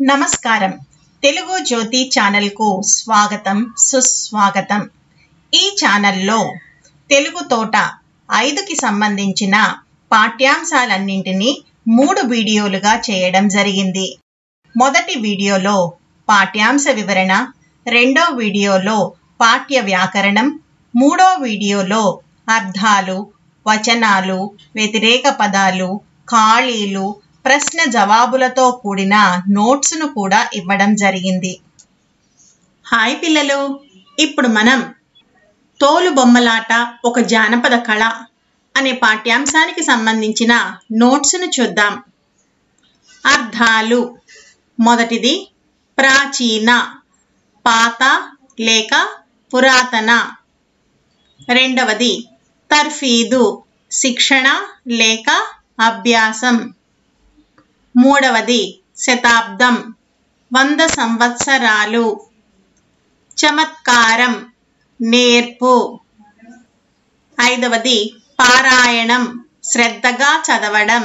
నమస్కారం. తెలుగు జ్యోతి ఛానల్కు స్వాగతం, సుస్వాగతం. ఈ ఛానల్లో తెలుగు తోట 5కి సంబంధించిన పాఠ్యాంశాలన్నింటినీ 3 వీడియోలుగా చేయడం జరిగింది. మొదటి వీడియోలో పాఠ్యాంశ వివరణ, రెండో వీడియోలో పాఠ్య వ్యాకరణం, మూడో వీడియోలో అర్థాలు, వచనాలు, వ్యతిరేక పదాలు, ఖాళీలు, ప్రశ్న జవాబులతో కూడిన నోట్స్ను కూడా ఇవ్వడం జరిగింది. హాయ్ పిల్లలు, ఇప్పుడు మనం తోలుబొమ్మలాట ఒక జానపద కళ అనే పాఠ్యాంశానికి సంబంధించిన నోట్స్ను చూద్దాం. అర్థాలు. మొదటిది ప్రాచీన, పాత లేక పురాతన. రెండవది తర్ఫీదు, శిక్షణ లేక అభ్యాసం. మూడవది శతాబ్దం, 100 సంవత్సరాలు. చమత్కారం, నేర్పు. ఐదవది పారాయణం, శ్రద్ధగా చదవడం.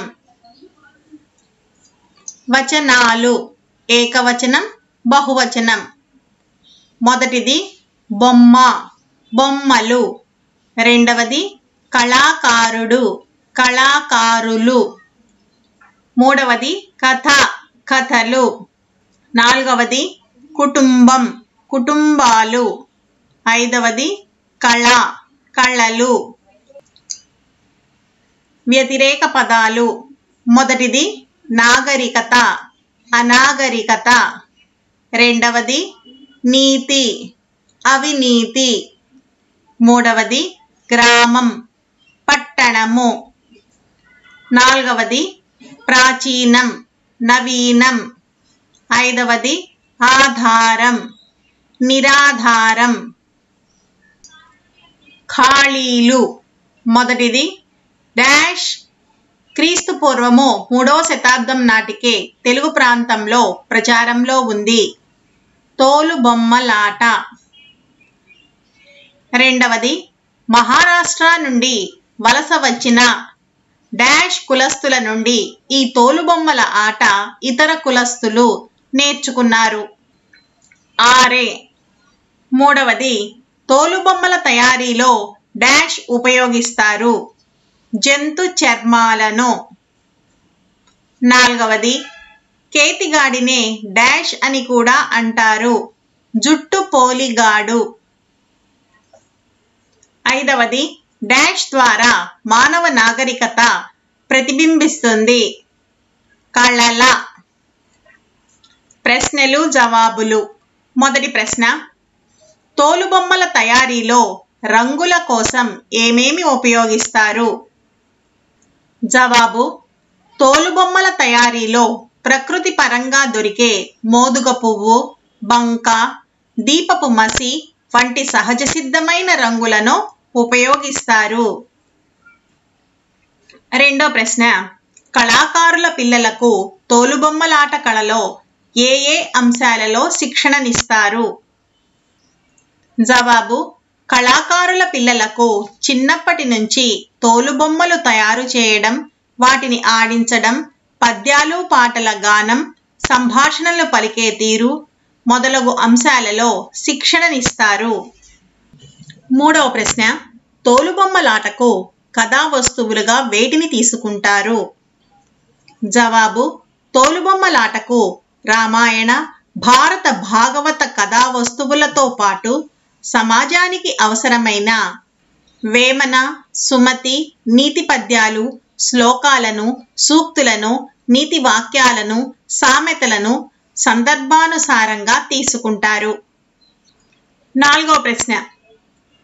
వచనాలు, ఏకవచనం, బహువచనం. మొదటిది బొమ్మ, బొమ్మలు. రెండవది కళాకారుడు, కళాకారులు. మూడవది కథ, కథలు. నాలుగవది కుటుంబం, కుటుంబాలు. ఐదవది కళ, కళలు. వ్యతిరేక పదాలు. మొదటిది నాగరికత, అనాగరికత. రెండవది నీతి, అవినీతి. మూడవది గ్రామం, పట్టణము. నాలుగవది ప్రాచీనం, నవీనం. ఐదవది ఆధారం, నిరాధారం. ఖాళీలు. మొదటిది డాష్ క్రీస్తు పూర్వము 3వ శతాబ్దం నాటికే తెలుగు ప్రాంతంలో ప్రచారంలో ఉంది. తోలుబొమ్మలాట. రెండవది మహారాష్ట్ర నుండి వలస వచ్చిన డాష్ కులస్తుల నుండి ఈ తోలుబొమ్మల ఆట ఇతర కులస్తులు నేర్చుకున్నారు. ఆరే. మూడవది తోలుబొమ్మల తయారీలో డాష్ ఉపయోగిస్తారు, జంతు చర్మాలను. నాలుగవది కేతిగాడినే డాష్ అని కూడా అంటారు, జుట్టు పోలిగాడు. ఐదవది డాష్ ద్వారా మానవ నాగరికత ప్రతిబింబిస్తుంది, కళల. ప్రశ్నలు జవాబులు. మొదటి ప్రశ్న, తోలుబొమ్మల తయారీలో రంగుల కోసం ఏమేమి ఉపయోగిస్తారు? జవాబు, తోలుబొమ్మల తయారీలో ప్రకృతి పరంగా దొరికే మోదుగ పువ్వు, బంక, దీపపు మసి వంటి సహజ సిద్ధమైన రంగులను ఉపయోగిస్తారు. రెండో ప్రశ్న, కళాకారుల పిల్లలకు తోలుబొమ్మలాట కళలో ఏ ఏ అంశాలలో శిక్షణనిస్తారు? జవాబు, కళాకారుల పిల్లలకు చిన్నప్పటి నుంచి తోలుబొమ్మలు తయారు చేయడం, వాటిని ఆడించడం, పద్యాలు పాటల గానం, సంభాషణలు పలికే తీరు మొదలగు అంశాలలో శిక్షణనిస్తారు. మూడవ ప్రశ్న, తోలుబొమ్మలాటకు కథా వస్తువులుగా వేటిని తీసుకుంటారు? జవాబు, తోలుబొమ్మలాటకు రామాయణ, భారత, భాగవత కథా వస్తువులతో పాటు సమాజానికి అవసరమైన వేమన, సుమతి, నీతి పద్యాలు, శ్లోకాలను, సూక్తులను, నీతి వాక్యాలను, సామెతలను సందర్భానుసారంగా తీసుకుంటారు. నాలుగవ ప్రశ్న,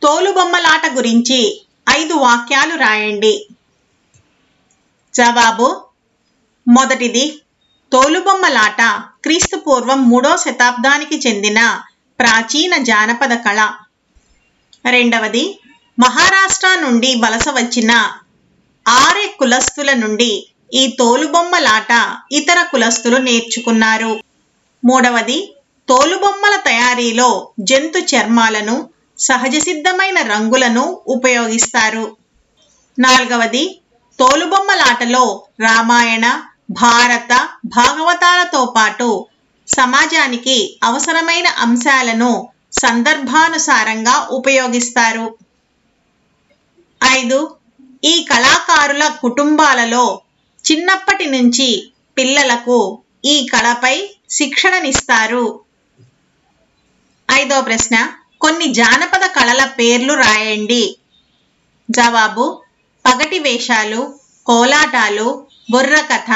తోలుబొమ్మలాట గురించి 5 వాక్యాలు రాయండి. జవాబు, మొదటిది తోలుబొమ్మలాట క్రీస్తు పూర్వం 3వ శతాబ్దానికి చెందిన ప్రాచీన జానపద కళ. రెండవది మహారాష్ట్ర నుండి వలస వచ్చిన ఆర్య కులస్తుల నుండి ఈ తోలుబొమ్మలాట ఇతర కులస్తులు నేర్చుకున్నారు. మూడవది తోలుబొమ్మల తయారీలో జంతు చర్మాలను, సహజ సిద్ధమైన రంగులను ఉపయోగిస్తారు. నాలుగవది తోలుబొమ్మలాటలో రామాయణ, భారత, భాగవతాలతో పాటు సమాజానికి అవసరమైన అంశాలను సందర్భానుసారంగా ఉపయోగిస్తారు. 5. ఈ కళాకారుల కుటుంబాలలో చిన్నప్పటి నుంచి పిల్లలకు ఈ కళపై శిక్షణనిస్తారు. 5వ ప్రశ్న, కొన్ని జానపద కళల పేర్లు రాయండి. జవాబు: పగటి వేషాలు, కోలాటాలు, బుర్రకథ,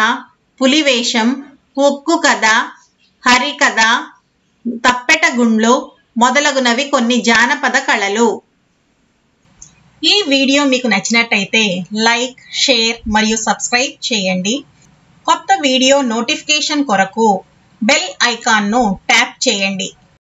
పులివేషం, ఉక్కు కథ, హరికథ, తప్పెటగుండ్లు మొదలగునవి కొన్ని జానపద కళలు. ఈ వీడియో మీకు నచ్చినట్టయితే లైక్, షేర్ మరియు సబ్స్క్రైబ్ చేయండి. కొత్త వీడియో నోటిఫికేషన్ కొరకు బెల్ ఐకాన్ను ట్యాప్ చేయండి.